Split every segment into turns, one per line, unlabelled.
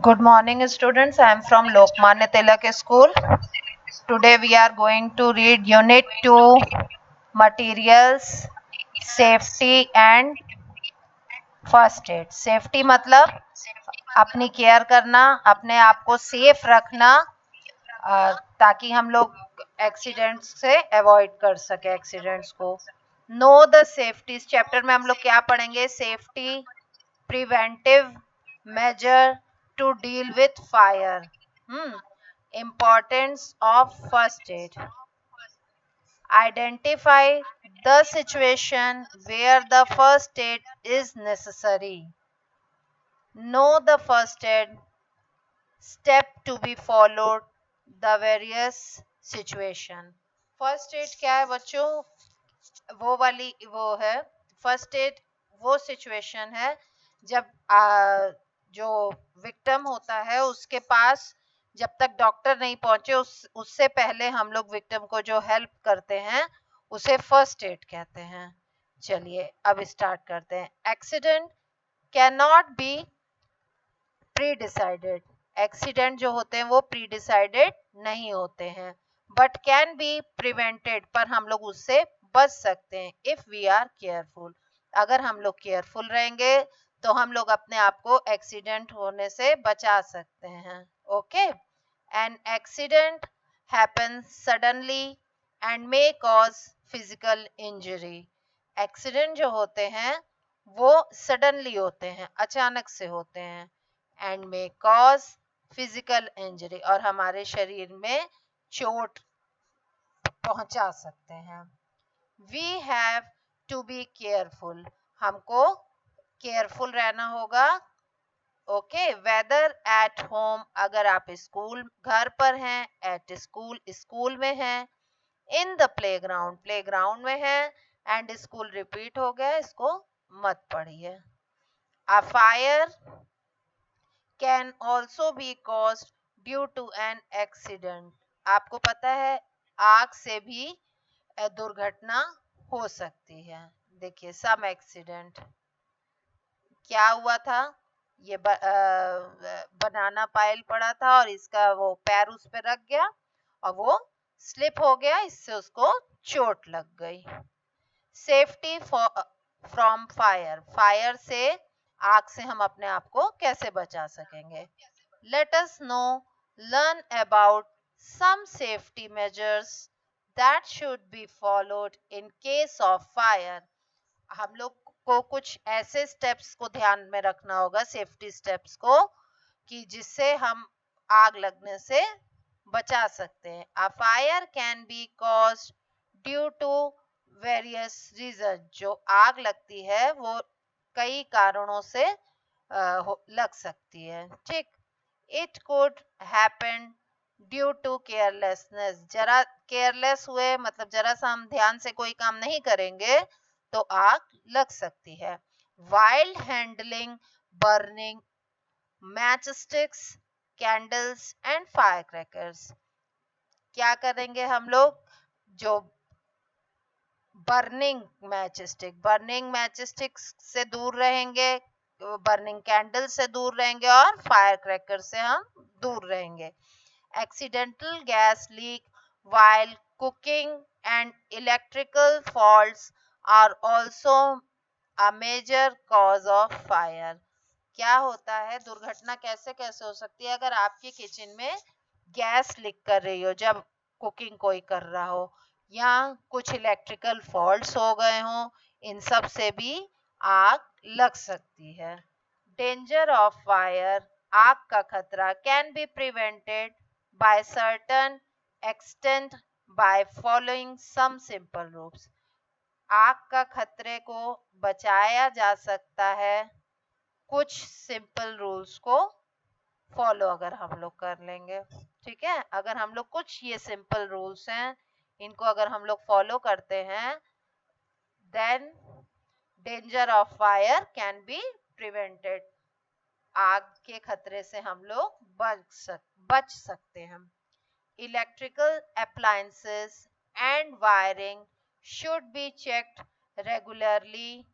Good morning, students. I am from Lokmanya Tilak School. Today we are going to read Unit 2, Materials, Safety and First Aid. Safety मतलब अपनी care करना, अपने आप को safe रखना ताकि हम लोग एक्सीडेंट्स से अवॉइड कर सके एक्सीडेंट्स को. नो द सेफ्टी चैप्टर में हम लोग क्या पढ़ेंगे? Safety, preventive measure to deal with fire. Importance of first aid. Identify the situation where the first aid is necessary. Know the first aid step to be followed, the various situation. First aid क्या है बच्चों? वो है first aid, वो situation है जब जो victim होता है उसके पास जब तक डॉक्टर नहीं पहुंचे उससे पहले हम लोग विक्टिम को जो हेल्प करते हैं उसे फर्स्ट एड कहते हैं. चलिए अब स्टार्ट करते हैं. Accident can not be pre decided. Accident जो होते हैं वो प्री डिसाइडेड नहीं होते हैं, बट कैन बी प्रिवेंटेड, पर हम लोग उससे बच सकते हैं इफ वी आर केयरफुल. अगर हम लोग केयरफुल रहेंगे तो हम लोग अपने आप को एक्सीडेंट होने से बचा सकते हैं. Okay. An accident happens suddenly and may cause physical injury. Accident जो होते हैं वो सडनली होते हैं, अचानक से होते हैं. And may cause physical injury, और हमारे शरीर में चोट पहुंचा सकते हैं. We have to be careful. हमको केयरफुल रहना होगा. ओके. वेदर एट होम, अगर आप स्कूल घर पर हैं, एट स्कूल स्कूल में हैं, इन द प्लेग्राउंड प्लेग्राउंड में है, एंड स्कूल रिपीट हो गया, इसको मत पढ़िए. A fire can also be caused due to an accident. आपको पता है आग से भी दुर्घटना हो सकती है. देखिए सम एक्सीडेंट क्या हुआ था, ये बनाना पाइल पड़ा था और इसका वो पैर उस पे रख गया और वो स्लिप हो गया, इससे उसको चोट लग गई. सेफ्टी फ्रॉम फायर, फायर से, आग से हम अपने आप को कैसे बचा सकेंगे. Let us now learn about some safety measures that should be followed in case of fire. हम लोग को कुछ ऐसे स्टेप्स को ध्यान में रखना होगा, सेफ्टी स्टेप्स को, कि जिससे हम आग लगने से बचा सकते हैं. A fire can be caused due to various reason. जो आग लगती है वो कई कारणों से लग सकती है. ठीक. It could happen due to carelessness. जरा केयरलेस हुए मतलब जरा सा हम ध्यान से कोई काम नहीं करेंगे तो आग लग सकती है. Wild handling, burning, match sticks, candles and fire crackers. क्या करेंगे हम लोग? जो बर्निंग मैच स्टिक से दूर रहेंगे, बर्निंग कैंडल से दूर रहेंगे और फायर क्रैकर से हम दूर रहेंगे. Accidental gas leak while cooking and electrical faults are also a major cause of fire. क्या होता है, दुर्घटना कैसे कैसे हो सकती है? अगर आपके किचन में गैस लीक कर रही हो जब कुकिंग कोई कर रहा हो, या कुछ इलेक्ट्रिकल फॉल्ट्स हो गए हो, इन सब से भी आग लग सकती है. डेंजर ऑफ फायर, आग का खतरा, can be prevented by certain extent by following some simple rules. आग का खतरे को बचाया जा सकता है कुछ सिंपल रूल्स को फॉलो अगर हम लोग कर लेंगे. ठीक है. अगर हम लोग कुछ ये सिंपल रूल्स हैं, इनको अगर हम लोग फॉलो करते हैं, then danger of fire can be prevented. आग के खतरे से हम लोग बच सकते हैं. Electrical appliances and wiring should be checked regularly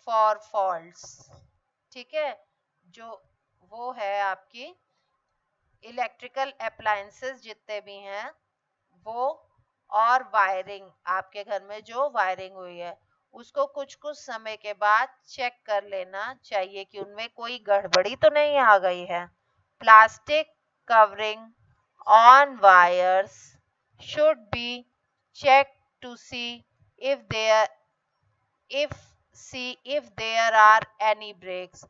for faults. ठीक है. जो वो है आपकी इलेक्ट्रिकल अप्लायंसेस जितने भी हैं वो, और वायरिंग, आपके घर में जो वायरिंग हुई है उसको कुछ कुछ समय के बाद चेक कर लेना चाहिए कि उनमें कोई गड़बड़ी तो नहीं आ गई है. Plastic covering on wires should be checked to if see if there are any breaks.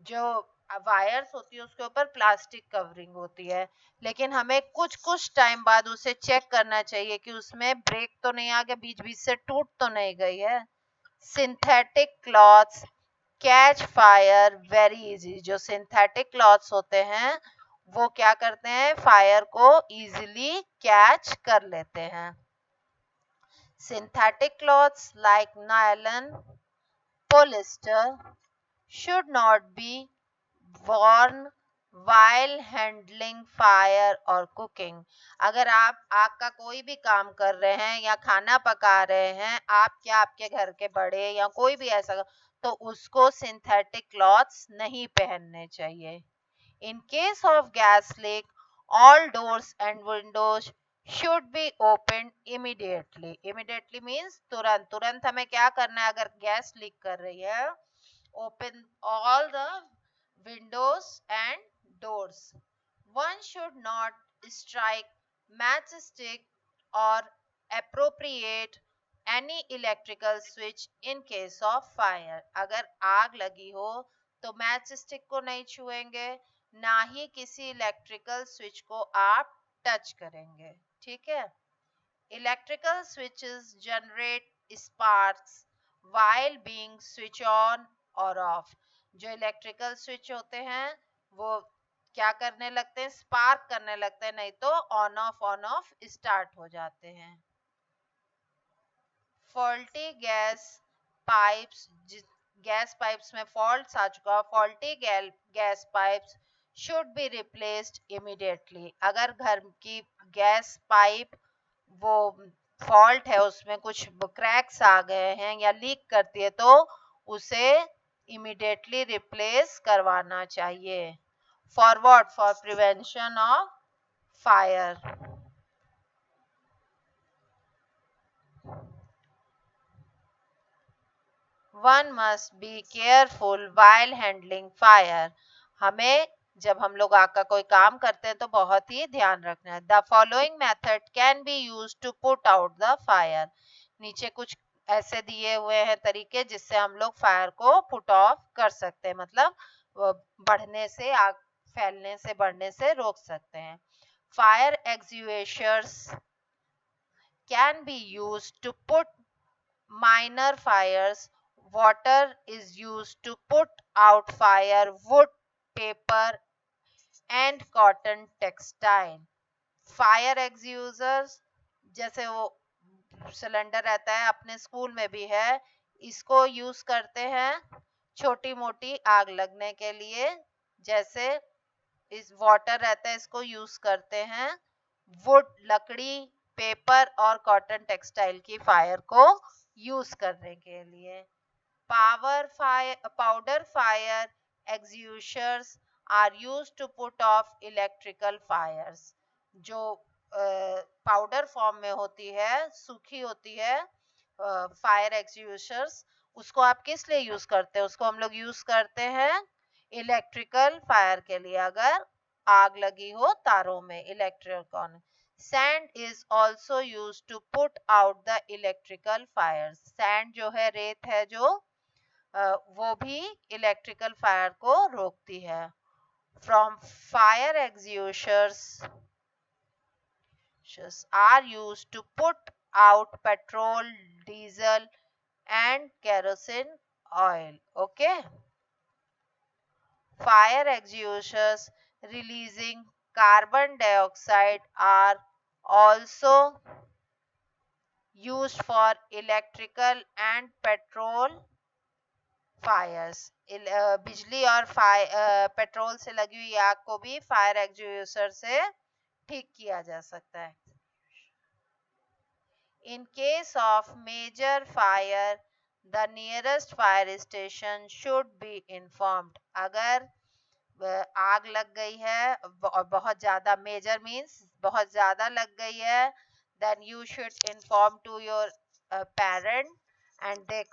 जो वायर्स होती है उसके ऊपर प्लास्टिक कवरिंग होती है, लेकिन हमें कुछ कुछ टाइम बाद उसे चेक करना चाहिए कि उसमें ब्रेक तो नहीं आ गया, बीच बीच से टूट तो नहीं गई है. Synthetic clothes catch fire very easy. जो सिंथेटिक क्लॉथ्स होते हैं वो क्या करते हैं, फायर को इजीली कैच कर लेते हैं. Synthetic clothes like nylon, polyester should not be worn while handling fire or cooking. अगर आप आग का कोई भी काम कर रहे हैं या खाना पका रहे हैं, आप क्या आपके घर के बड़े या कोई भी ऐसा, तो उसको सिंथेटिक क्लॉथ्स नहीं पहनने चाहिए. In case of gas leak, all doors and windows should be opened immediately. Immediately means तुरंत. तुरंत हमें क्या करना है, अगर गैस लीक कर रही है, open all the windows and doors. One should not strike matchstick or appropriate any electrical switch in case of fire. अगर आग लगी हो तो मैच स्टिक को नहीं छुएंगे, ना ही किसी इलेक्ट्रिकल स्विच को आप टच करेंगे. ठीक है. Electrical switches generate sparks while being switch on or off. जो इलेक्ट्रिकल स्विच होते हैं वो क्या करने लगते हैं, स्पार्क करने लगते हैं, नहीं तो ऑन ऑफ स्टार्ट हो जाते हैं. फॉल्टी पाइप्स गैस पाइप्स में फॉल्ट आ चुका, faulty gas pipes should be replaced immediately. अगर घर की गैस पाइप वो फॉल्ट है, उसमें कुछ क्रैक्स आ गए हैं या लीक करती है, तो उसे इमीडिएटली रिप्लेस करवाना चाहिए. Forward for prevention of fire. One must be careful while handling fire. हमें जब हम लोग आग का कोई काम करते हैं तो बहुत ही ध्यान रखना है. The following method can be used to put out the fire. नीचे कुछ ऐसे दिए हुए हैं तरीके जिससे हम लोग फायर को पुट ऑफ कर सकते हैं, मतलब बढ़ने से, आग फैलने से, बढ़ने से रोक सकते हैं. Fire extinguishers can be used to put minor fires. Water is used to put out fire. Wood, paper and cotton textile. Fire extinguishers जैसे वो सिलेंडर रहता है, अपने स्कूल में भी है, इसको यूज करते हैं छोटी मोटी आग लगने के लिए. जैसे इस वाटर रहता है, इसको यूज करते हैं. वुड लकड़ी, पेपर और कॉटन टेक्सटाइल की फायर को यूज करने के लिए. Powder fire extinguishers are used to put off electrical fires. जो पाउडर फॉर्म में होती है, सूखी होती है फायर एक्सटिंग्विशर्स, उसको आप किस लिए यूज करते हैं, उसको हम लोग यूज करते हैं इलेक्ट्रिकल फायर के लिए, अगर आग लगी हो तारों में, electrical. Sand is also use to put out the electrical fire. Sand जो है, रेत है जो, वो भी इलेक्ट्रिकल फायर को रोकती है. From fire extinguishers are used to put out petrol, diesel and kerosene oil. Okay. Fire extinguishers releasing carbon dioxide are also used for electrical and petrol fires. बिजली और पेट्रोल से लगी हुई आग को भी फायर एक्सटिंग्विशर से ठीक किया जा सकता है. In case of major fire, the nearest fire station should be informed. अगर आग लग गई है और बहुत ज़्यादा, मेजर मीन्स बहुत ज़्यादा लग गई है, then you should inform to your parent and they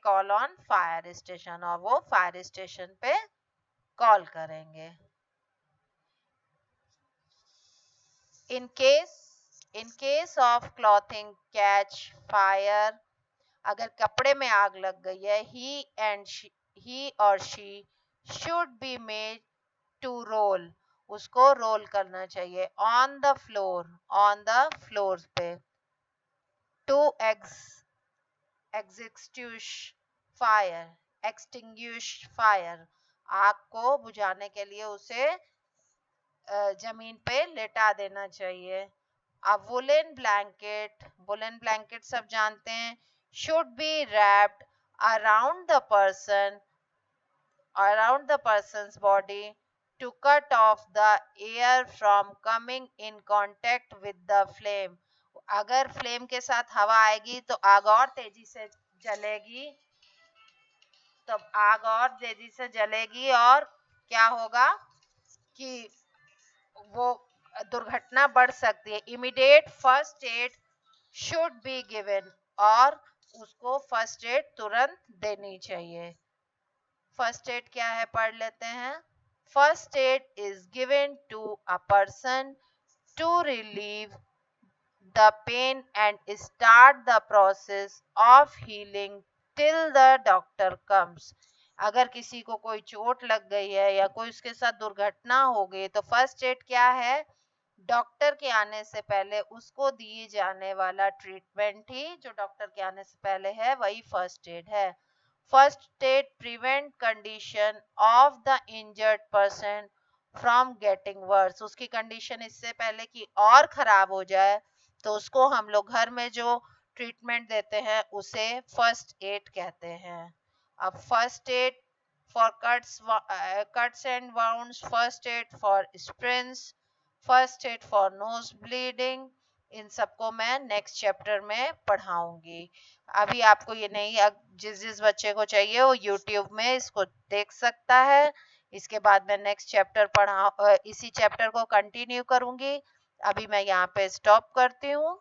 call on fire station, और वो फायर स्टेशन पे कॉल करेंगे. In case of clothing catch fire, अगर कपड़े में आग लग गई है, he or she should be made to roll, उसको रोल करना चाहिए on the floor पे. To extinguish fire, आग को बुझाने के लिए उसे जमीन पे लेटा देना चाहिए. A woolen blanket सब जानते हैं, should be wrapped around the person's body to cut off the air from coming in contact with the flame. अगर फ्लेम के साथ हवा आएगी तो आग और तेजी से जलेगी, और क्या होगा कि वो दुर्घटना बढ़ सकती है. Immediate first aid should be given, और उसको फर्स्ट एड तुरंत देनी चाहिए. फर्स्ट एड क्या है पढ़ लेते हैं. First aid is given to a person to relieve the pain and start the process of healing till the doctor comes. अगर किसी को कोई चोट लग गई है या कोई उसके साथ दुर्घटना हो गई तो फर्स्ट एड क्या है, डॉक्टर के आने से पहले उसको दिए जाने वाला ट्रीटमेंट ही जो डॉक्टर के आने से पहले है वही फर्स्ट एड है. First aid prevent condition of the injured person from getting worse, उसकी कंडीशन इससे पहले कि और खराब हो जाए तो उसको हम लोग घर में जो ट्रीटमेंट देते हैं उसे फर्स्ट एड कहते हैं. अब first aid for cuts and wounds, first aid for sprains, first aid for nose bleeding, इन सबको मैं नेक्स्ट चैप्टर में पढ़ाऊंगी. अभी आपको ये नहीं, जिस बच्चे को चाहिए वो यूट्यूब में इसको देख सकता है. इसके बाद मैं नेक्स्ट चैप्टर इसी चैप्टर को कंटिन्यू करूंगी. अभी मैं यहाँ पे स्टॉप करती हूँ.